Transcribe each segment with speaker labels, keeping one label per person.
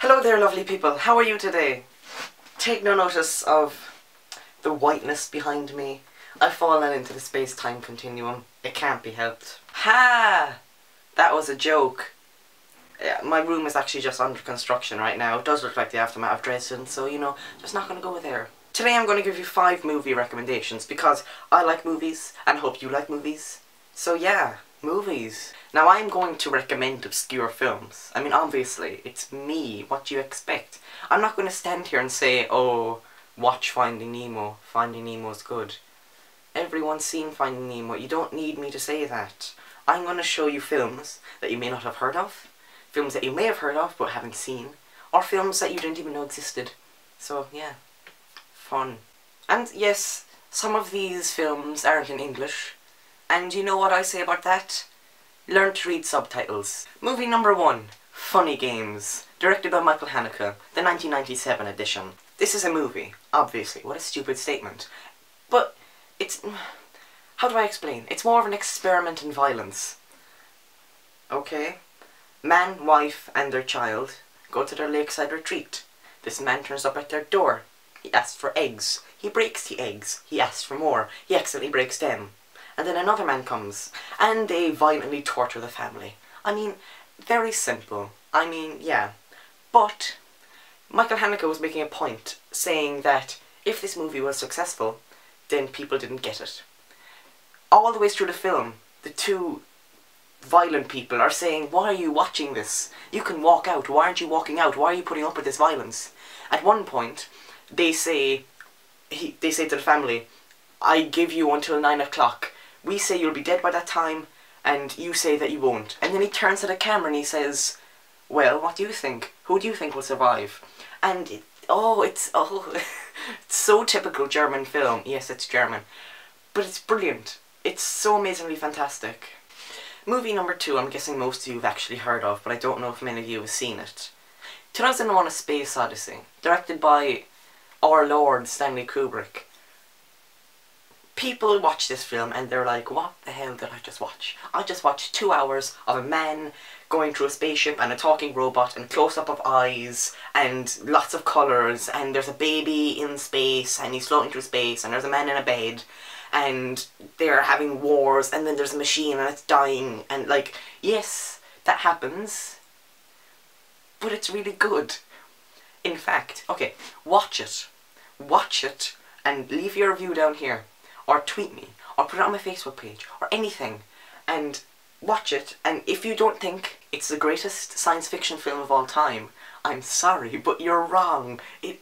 Speaker 1: Hello there, lovely people. How are you today? Take no notice of the whiteness behind me. I've fallen into the space-time continuum. It can't be helped. Ha! That was a joke. Yeah, my room is actually just under construction right now. It does look like the aftermath of Dresden, so, you know, just not going to go there. Today I'm going to give you 5 movie recommendations because I like movies and I hope you like movies. So yeah, movies. Now I'm going to recommend obscure films. I mean, obviously, it's me. What do you expect? I'm not going to stand here and say, oh, watch Finding Nemo. Finding Nemo's good. Everyone's seen Finding Nemo. You don't need me to say that. I'm going to show you films that you may not have heard of. Films that you may have heard of but haven't seen. Or films that you didn't even know existed. So, yeah. Fun. And yes, some of these films aren't in English. And you know what I say about that? Learn to read subtitles. Movie number 1. Funny Games. Directed by Michael Haneke. The 1997 edition. This is a movie, obviously. What a stupid statement. But it's... how do I explain? It's more of an experiment in violence. Okay? Man, wife, and their child go to their lakeside retreat. This man turns up at their door. He asks for eggs. He breaks the eggs. He asks for more. He accidentally breaks them. And then another man comes, and they violently torture the family. I mean, very simple. I mean, yeah. But Michael Haneke was making a point, saying that if this movie was successful, then people didn't get it. All the way through the film, the two violent people are saying, why are you watching this? You can walk out. Why aren't you walking out? Why are you putting up with this violence? At one point, they say to the family, I give you until 9 o'clock. We say you'll be dead by that time, and you say that you won't. And then he turns to the camera and he says, well, what do you think? Who do you think will survive? And, it's so typical German film. Yes, it's German. But it's brilliant. It's so amazingly fantastic. Movie number 2, I'm guessing most of you have actually heard of, but I don't know if many of you have seen it. 2001: A Space Odyssey, directed by our Lord Stanley Kubrick. People watch this film and they're like, what the hell did I just watch? I just watched 2 hours of a man going through a spaceship and a talking robot and close-up of eyes and lots of colours and there's a baby in space and he's floating through space and there's a man in a bed and they're having wars and then there's a machine and it's dying and like, yes, that happens, but it's really good. In fact, okay, watch it and leave your review down here. Or tweet me, or put it on my Facebook page, or anything, and watch it, and if you don't think it's the greatest science fiction film of all time, I'm sorry, but you're wrong. It's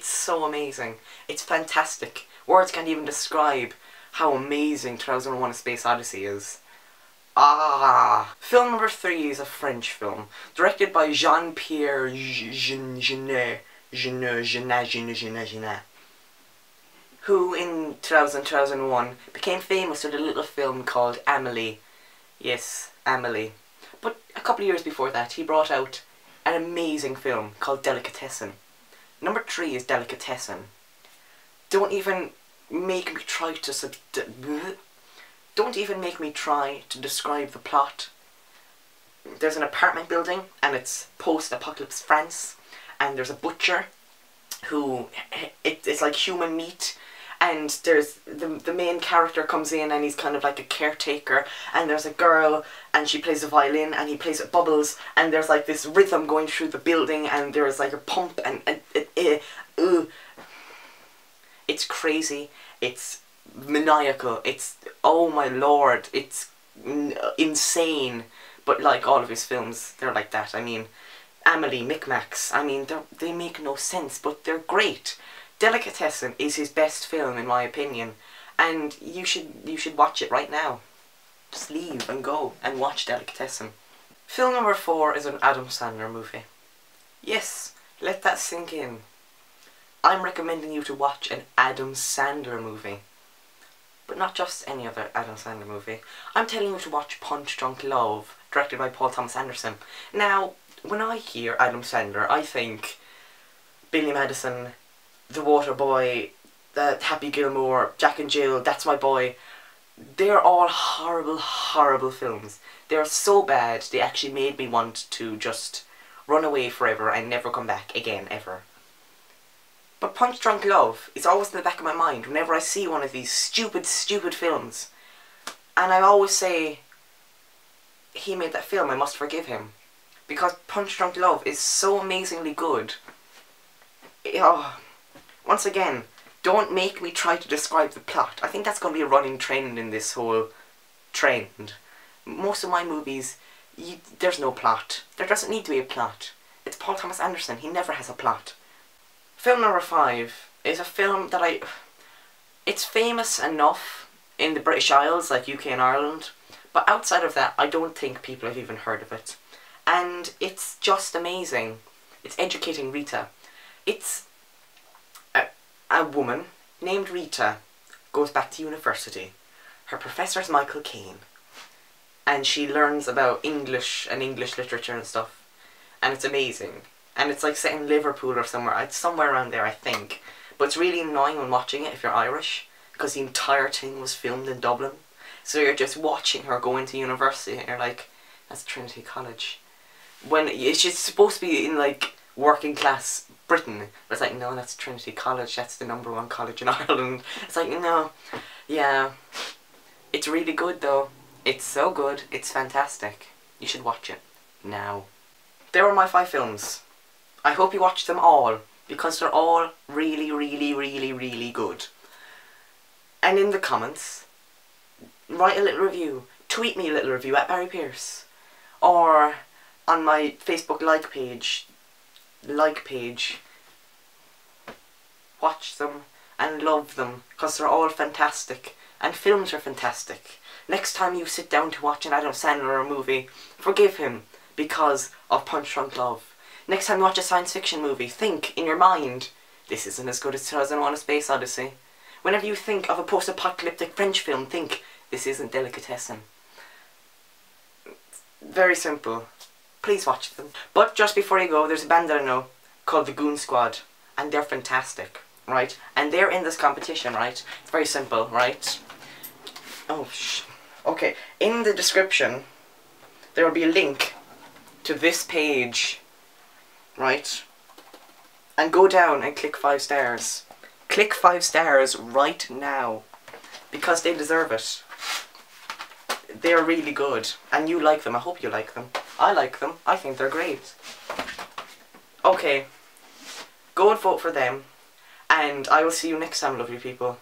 Speaker 1: so amazing. It's fantastic. Words can't even describe how amazing 2001: A Space Odyssey is. Film number 3 is a French film, directed by Jean-Pierre Jeunet, who in 2001 became famous with a little film called Amélie. Yes, Amélie. But a couple of years before that, he brought out an amazing film called Delicatessen. Number 3 is Delicatessen. Don't even make me try to describe the plot. There's an apartment building, and it's post-apocalypse France, and there's a butcher who, it's like human meat, and there's the main character comes in and he's kind of like a caretaker, and there's a girl and she plays the violin and he plays with bubbles, and there's like this rhythm going through the building and there's like a pump and it's crazy, it's maniacal, it's, oh my lord, it's insane. But like all of his films, they're like that. I mean, Amélie, Micmacs, I mean, they make no sense, but they're great. Delicatessen is his best film, in my opinion, and you should watch it right now. Just leave and go and watch Delicatessen. Film number 4 is an Adam Sandler movie. Yes, let that sink in. I'm recommending you to watch an Adam Sandler movie. But not just any other Adam Sandler movie. I'm telling you to watch Punch Drunk Love, directed by Paul Thomas Anderson. Now, when I hear Adam Sandler, I think Billy Madison, The Waterboy, Happy Gilmore, Jack and Jill, That's My Boy. They're all horrible, horrible films. They're so bad, they actually made me want to just run away forever and never come back again, ever. But Punch Drunk Love is always in the back of my mind whenever I see one of these stupid, stupid films. And I always say, he made that film, I must forgive him. Because Punch Drunk Love is so amazingly good. Once again, don't make me try to describe the plot. I think that's going to be a running trend in this whole trend. Most of my movies, there's no plot. There doesn't need to be a plot. It's Paul Thomas Anderson. He never has a plot. Film number 5 is a film that it's famous enough in the British Isles, like UK and Ireland. But outside of that, I don't think people have even heard of it. And it's just amazing. It's Educating Rita. It's a woman named Rita goes back to university. Her professor's Michael Caine. And she learns about English and English literature and stuff. And it's amazing. And it's like set in Liverpool or somewhere. It's somewhere around there, I think. But it's really annoying when watching it if you're Irish. Because the entire thing was filmed in Dublin. So you're just watching her go into university and you're like, that's Trinity College. When she's supposed to be in like working class Britain. But it's like, no, that's Trinity College. That's the #1 college in Ireland. It's like, no. Yeah. It's really good though. It's so good. It's fantastic. You should watch it. Now. There were my 5 films. I hope you watch them all. Because they're all really, really, really, really good. And in the comments, write a little review. Tweet me a little review at Bazpierce. Or on my Facebook like page. Watch them and love them. Because they're all fantastic. And films are fantastic. Next time you sit down to watch an Adam Sandler movie, forgive him because of Punch Drunk Love. Next time you watch a science fiction movie, think in your mind, this isn't as good as 2001: A Space Odyssey. Whenever you think of a post-apocalyptic French film, think, this isn't Delicatessen. Very simple. Please watch them. But just before you go, there's a band that I know called the Goon Squad. And they're fantastic, right? And they're in this competition, right? It's very simple, right? Okay, in the description, there will be a link to this page, right? And go down and click 5 stars. Click 5 stars right now. Because they deserve it. They're really good. And you like them. I hope you like them. I like them. I think they're great. Okay. Go and vote for them. And I will see you next time, lovely people.